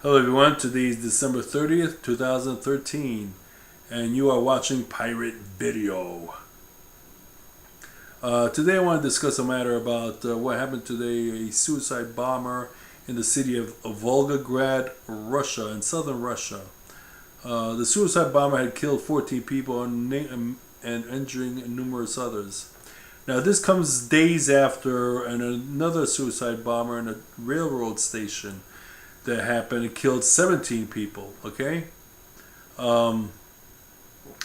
Hello everyone, today is December 30th, 2013, and you are watching Pirate Video. Today I want to discuss a matter about what happened today, a suicide bomber in the city of Volgograd, Russia, in southern Russia. The suicide bomber had killed 14 people and injuring numerous others. Now this comes days after another suicide bomber in a railroad station that happened and killed 17 people. Okay, I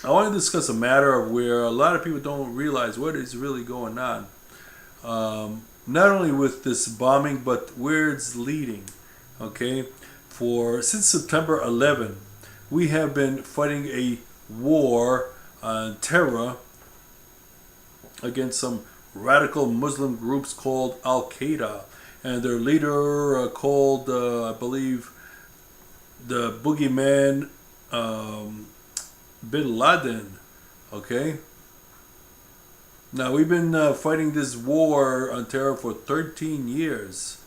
want to discuss a matter of where a lot of people don't realize what is really going on. Not only with this bombing, but where it's leading. Okay, since September 11, we have been fighting a war on terror against some radical Muslim groups called Al Qaeda, and their leader called, I believe, the boogeyman, Bin Laden. Okay. Now we've been fighting this war on terror for 13 years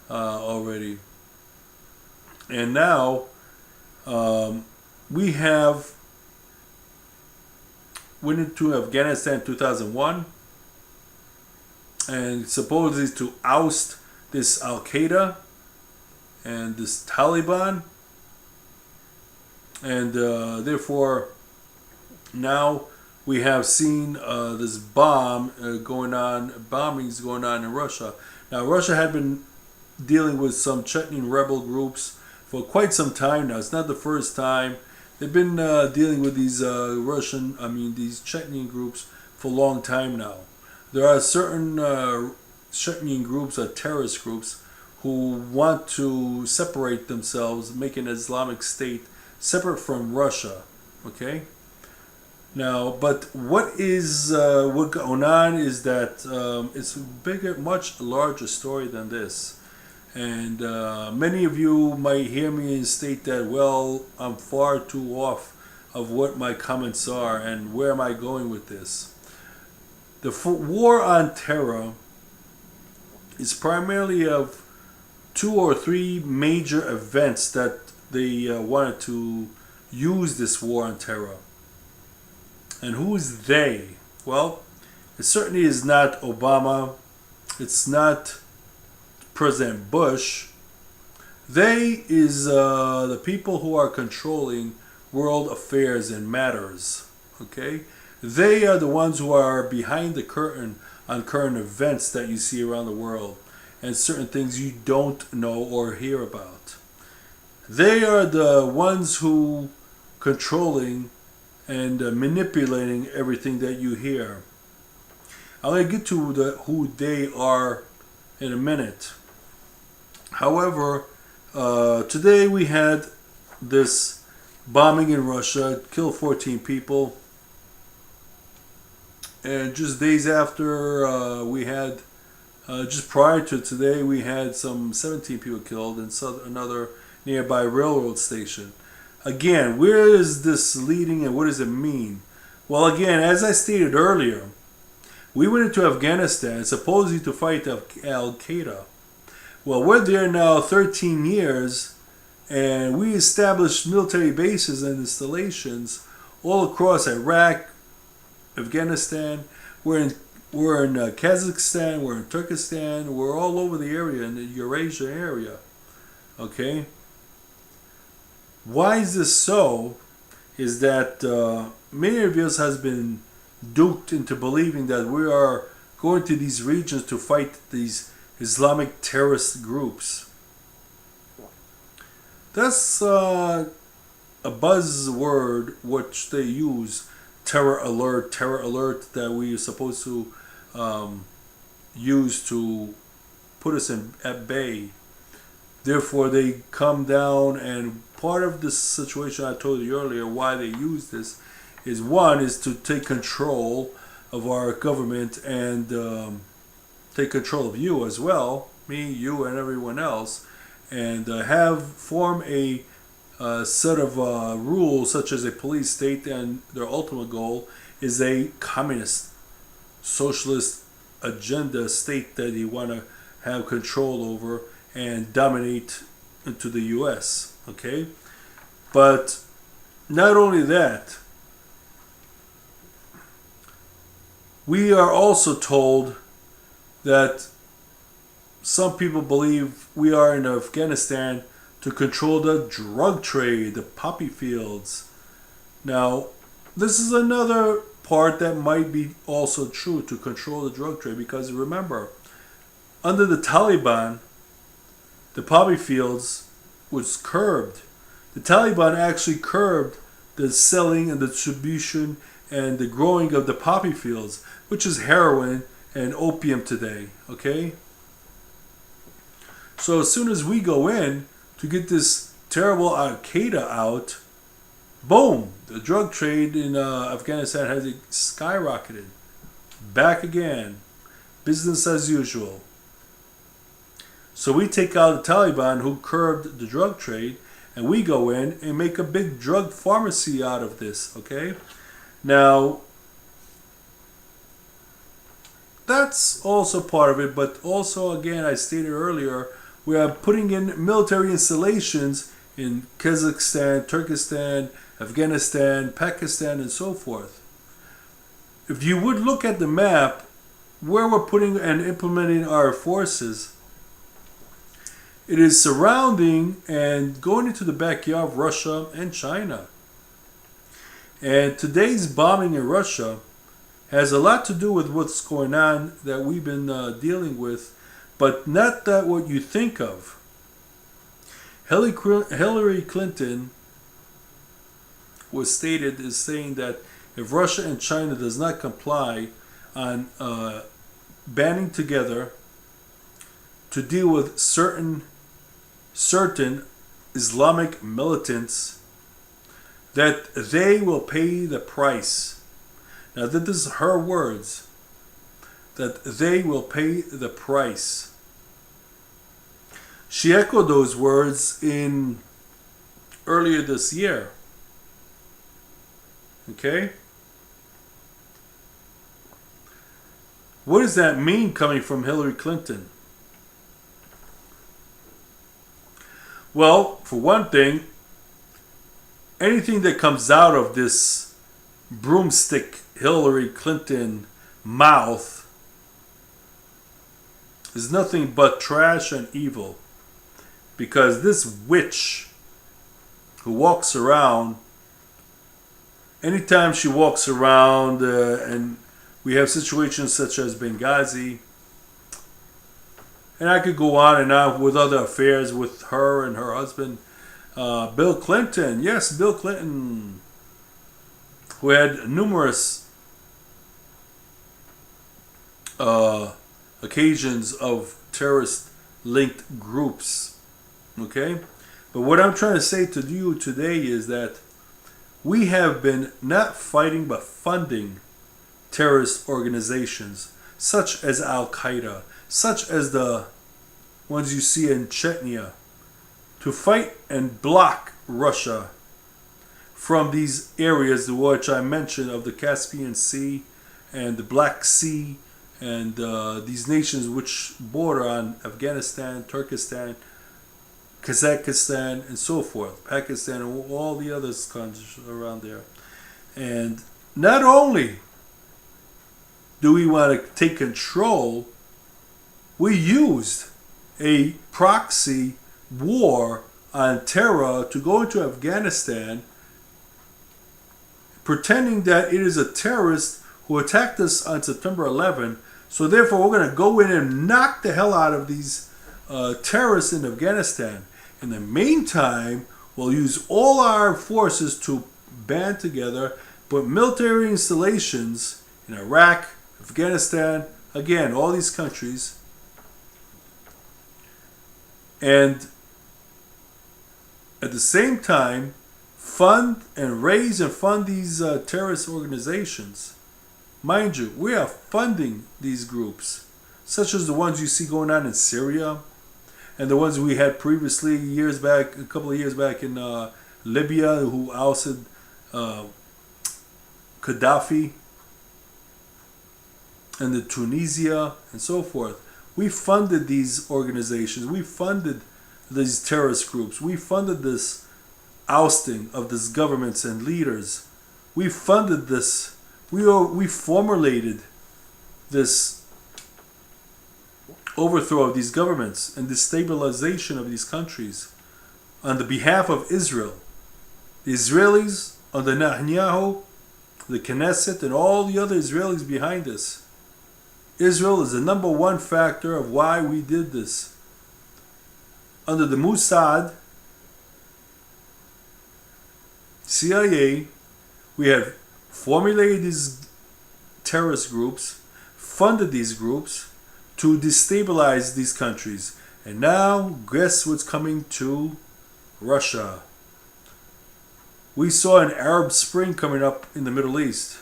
already, and now we have went into Afghanistan in 2001, and supposedly to oust this Al Qaeda and this Taliban, and therefore now we have seen this bombings going on in Russia. Now Russia had been dealing with some Chechen rebel groups for quite some time now. It's not the first time. They've been dealing with these these Chechen groups for a long time now. There are certain Chechen groups, terrorist groups, who want to separate themselves, make an Islamic State separate from Russia. Okay. Now, but what going on is that it's a bigger, much larger story than this. And many of you might hear me state that, well, I'm far too off of what my comments are, and where am I going with this? The war on terror is primarily of 2 or 3 major events that they wanted to use this war on terror. And who is they? Well, it certainly is not Obama. It's not President Bush. They is the people who are controlling world affairs and matters. Okay? They are the ones who are behind the curtain on current events that you see around the world and certain things you don't know or hear about. They are the ones who controlling and manipulating everything that you hear. I'm going to get to who they are in a minute. However, today we had this bombing in Russia, killed 14 people, and just days after we had, just prior to today, we had some 17 people killed in another nearby railroad station. Again, where is this leading and what does it mean? Well, again, as I stated earlier, we went into Afghanistan supposedly to fight Al Qaeda. Well, we're there now 13 years, and we established military bases and installations all across Iraq, Afghanistan. We're in Kazakhstan, we're in Turkestan, we're all over the area, in the Eurasia area. Okay? Why is this so? Is that many of us has been duped into believing that we are going to these regions to fight these Islamic terrorist groups. That's a buzzword which they use, terror alert, that we are supposed to use to put us at bay. Therefore, they come down, and part of this situation I told you earlier, why they use this, is one is to take control of our government and take control of you as well, me, you, and everyone else, and form a set of rules such as a police state, and their ultimate goal is a communist, socialist agenda state that you want to have control over and dominate into the U.S. Okay, but not only that, we are also told that some people believe we are in Afghanistan to control the drug trade, the poppy fields. Now, this is another part that might be also true, to control the drug trade, because remember, under the Taliban, the poppy fields was curbed. The Taliban actually curbed the selling and the distribution and the growing of the poppy fields, which is heroin and opium today. Okay? So as soon as we go in to get this terrible Al Qaeda out, boom, the drug trade in Afghanistan has skyrocketed. Back again. Business as usual. So we take out the Taliban, who curbed the drug trade, and we go in and make a big drug pharmacy out of this. Okay? Now, that's also part of it, but also, again, I stated earlier, we are putting in military installations in Kazakhstan, Turkestan, Afghanistan, Pakistan, and so forth. If you would look at the map where we're putting and implementing our forces, it is surrounding and going into the backyard of Russia and China. And today's bombing in Russia has a lot to do with what's going on that we've been dealing with, but not that what you think of. Hillary Clinton was stated as saying that if Russia and China does not comply on banding together to deal with certain Islamic militants, that they will pay the price. Now, this is her words, that they will pay the price. She echoed those words in earlier this year. Okay? What does that mean coming from Hillary Clinton? Well, for one thing, anything that comes out of this broomstick Hillary Clinton mouth is nothing but trash and evil. Because this witch who walks around, anytime she walks around, and we have situations such as Benghazi, and I could go on and on with other affairs with her and her husband, Bill Clinton. Yes, Bill Clinton, who had numerous occasions of terrorist-linked groups. Okay? But what I'm trying to say to you today is that we have been not fighting but funding terrorist organizations such as Al Qaeda, such as the ones you see in Chechnya, to fight and block Russia from these areas which I mentioned of the Caspian Sea and the Black Sea and these nations which border on Afghanistan, Turkestan, Kazakhstan, and so forth, Pakistan, and all the other countries around there. And not only do we want to take control, we used a proxy war on terror to go into Afghanistan, pretending that it is a terrorist who attacked us on September 11. So therefore, we're going to go in and knock the hell out of these terrorists in Afghanistan. In the meantime, we'll use all our forces to band together, put military installations in Iraq, Afghanistan, again, all these countries, and at the same time, fund and raise and fund these terrorist organizations. Mind you, we are funding these groups, such as the ones you see going on in Syria, and the ones we had previously years back, a couple of years back in Libya, who ousted Gaddafi, and the Tunisia, and so forth. We funded these organizations. We funded these terrorist groups. We funded this ousting of these governments and leaders. We funded this. We formulated this overthrow of these governments and destabilization of these countries on the behalf of Israel. The Israelis under Netanyahu, the Knesset, and all the other Israelis behind this. Israel is the number one factor of why we did this. Under the Mossad, CIA, we have formulated these terrorist groups, funded these groups to destabilize these countries. And now, guess what's coming to Russia? We saw an Arab Spring coming up in the Middle East.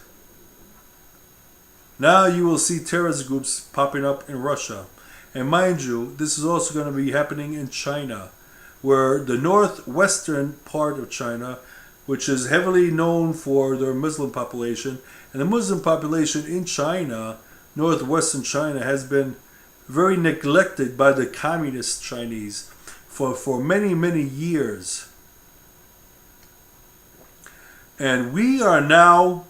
Now you will see terrorist groups popping up in Russia. And mind you, this is also going to be happening in China, where the northwestern part of China, which is heavily known for their Muslim population, and the Muslim population in China, northwestern China, has been very neglected by the communist Chinese for many, many years. And we are now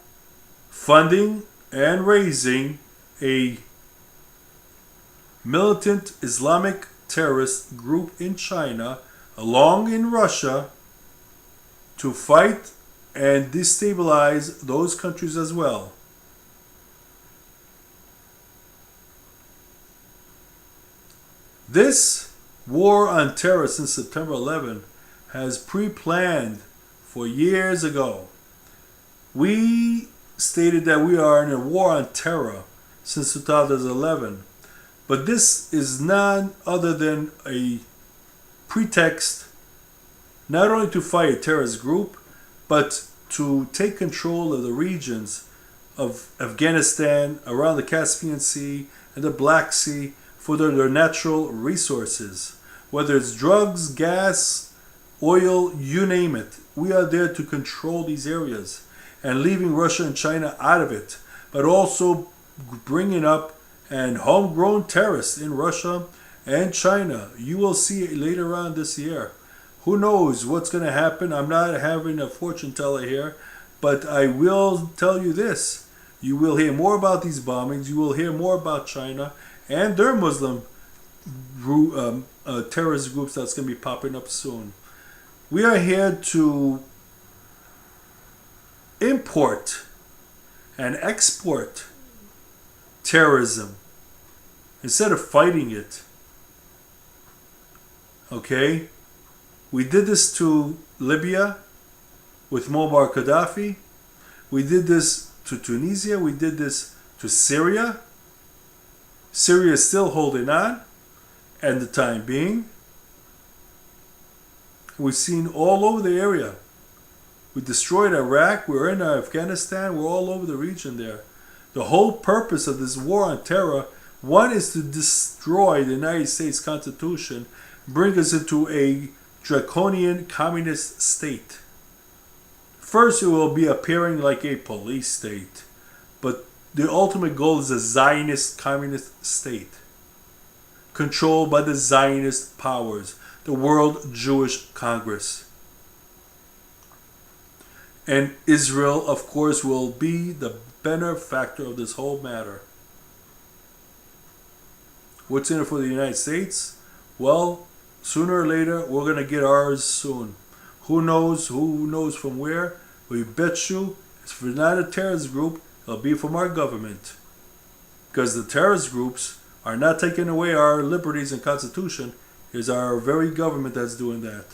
funding and raising a militant Islamic terrorist group in China, along in Russia, to fight and destabilize those countries as well. This war on terror since September 11 has pre-planned for years ago. We stated that we are in a war on terror since 2011, but this is none other than a pretext not only to fight a terrorist group, but to take control of the regions of Afghanistan, around the Caspian Sea and the Black Sea, for their natural resources. Whether it's drugs, gas, oil, you name it. We are there to control these areas and leaving Russia and China out of it, but also bringing up and homegrown terrorists in Russia and China. You will see it later on this year. Who knows what's going to happen? I'm not having a fortune teller here, but I will tell you this. You will hear more about these bombings. You will hear more about China and their Muslim terrorist groups that's going to be popping up soon. We are here to import and export terrorism instead of fighting it. Okay? We did this to Libya with Muammar Gaddafi. We did this to Tunisia. We did this to Syria. Syria is still holding on at the time being. We've seen all over the area. We destroyed Iraq. We're in Afghanistan. We're all over the region there. The whole purpose of this war on terror, one, is to destroy the United States Constitution, bring us into a draconian communist state. First, it will be appearing like a police state, but the ultimate goal is a Zionist communist state, controlled by the Zionist powers, the World Jewish Congress. And Israel, of course, will be the benefactor of this whole matter. What's in it for the United States? Well, sooner or later, we're going to get ours soon. Who knows from where? We bet you, if it's not a terrorist group, it'll be from our government. Because the terrorist groups are not taking away our liberties and constitution. It's our very government that's doing that.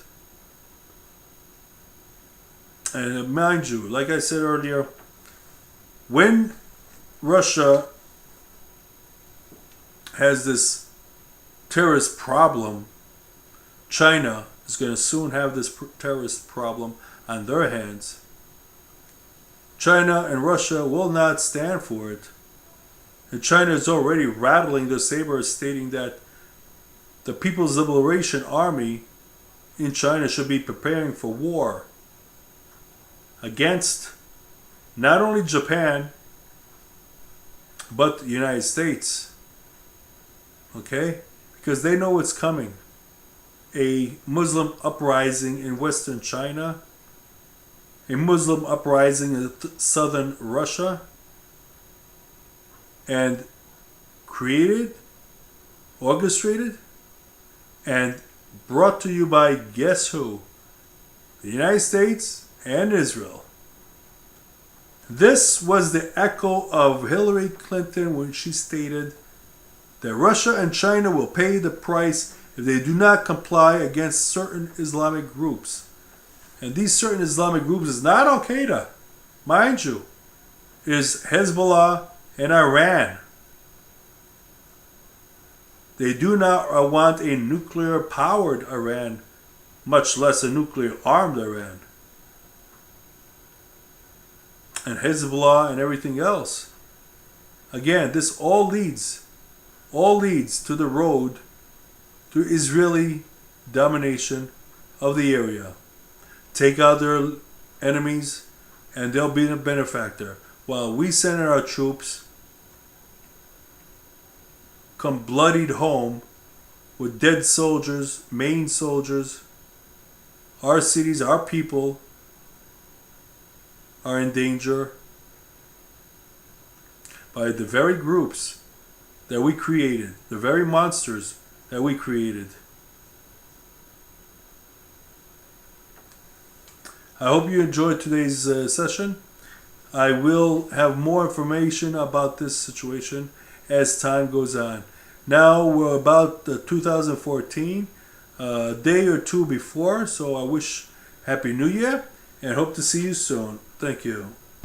And mind you, like I said earlier, when Russia has this terrorist problem, China is going to soon have this terrorist problem on their hands. China and Russia will not stand for it. And China is already rattling their sabers, stating that the People's Liberation Army in China should be preparing for war against not only Japan, but the United States. Okay? Because they know what's coming. a Muslim uprising in western China, a Muslim uprising in southern Russia, and created, orchestrated, and brought to you by guess who? The United States and Israel. This was the echo of Hillary Clinton when she stated that Russia and China will pay the price if they do not comply against certain Islamic groups. And these certain Islamic groups is not Al Qaeda, mind you. It is Hezbollah and Iran. They do not want a nuclear-powered Iran, much less a nuclear-armed Iran. And Hezbollah and everything else. Again, this all leads to the road to Israeli domination of the area. Take out their enemies and they'll be the benefactor. While we send our troops come bloodied home with dead soldiers, Maine soldiers, our cities, our people are in danger by the very groups that we created, the very monsters that we created. I hope you enjoyed today's session. I will have more information about this situation as time goes on. Now we're about 2014, a day or two before, so I wish Happy New Year and hope to see you soon. Thank you.